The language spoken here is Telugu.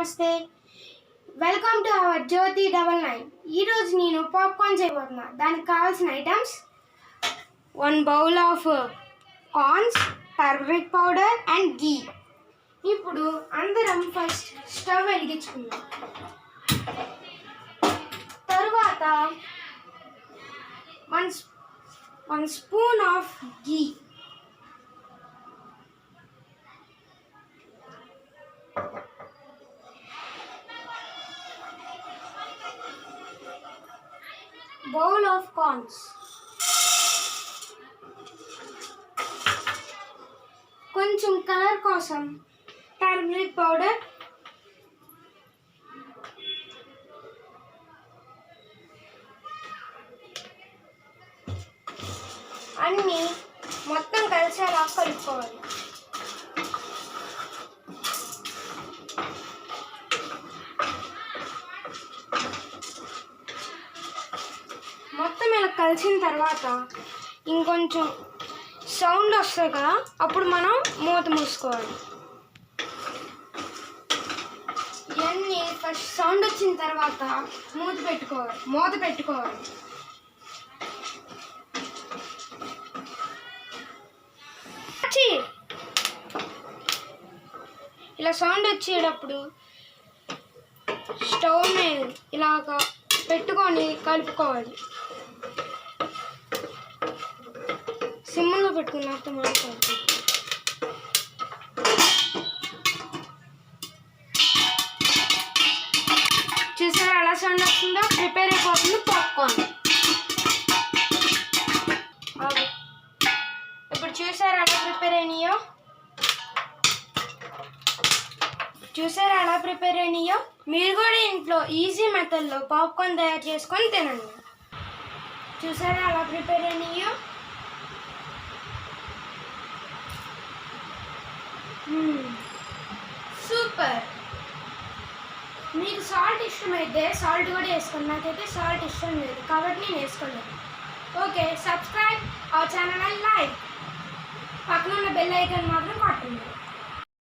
నమస్తే వెల్కమ్ టు అవర్ జ్యోతి 99. ఈరోజు నేను పాప్కార్న్ చేయబోతున్నా. దానికి కావాల్సిన items 1 bowl of corns, turmeric powder and ghee. ఇప్పుడు అందరం ఫస్ట్ స్టవ్ వెలిగించుకుందాం. తర్వాత 1 spoon of ghee, bowl of corns, కొంచెం కలర్ కోసం టర్మరిక్ పౌడర్, అన్నీ మొత్తం కలిసేలా కలుపుకోవాలి. మొత్తం ఇలా కలిసిన తర్వాత ఇంకొంచెం సౌండ్ వస్తుంది కదా, అప్పుడు మనం మూత మూసుకోవాలి. ఇవన్నీ ఫస్ట్ సౌండ్ వచ్చిన తర్వాత మూత పెట్టుకోవాలి. ఇలా సౌండ్ వచ్చేటప్పుడు స్టవ్ మీద ఇలాగా పెట్టుకొని కలుపుకోవాలి. సిమ్లో పెట్టుకున్నట్టు మాట్లాడుతుంది. చూసారా ఎలా సౌండ్ వస్తుందో? ప్రిపేర్ అయిపోతుంది పాప్కార్న్. ఇప్పుడు చూసారా ఎలా ప్రిపేర్ అయినాయో? మీరు కూడా ఇంట్లో ఈజీ మెథడ్లో పాప్కార్న్ తయారు చేసుకొని తినండి. చూసారా ఎలా ప్రిపేర్ అయినాయో? సూపర్. మీకు సాల్ట్ ఇష్టమైతే సాల్ట్ కూడా వేసుకోండి. నాకైతే సాల్ట్ ఇష్టం లేదు కాబట్టి నేను వేసుకోలేదు. Okay, subscribe our channel and like. పక్కన ఉన్న బెల్ ఐకాన్ మాత్రం కొట్టండి.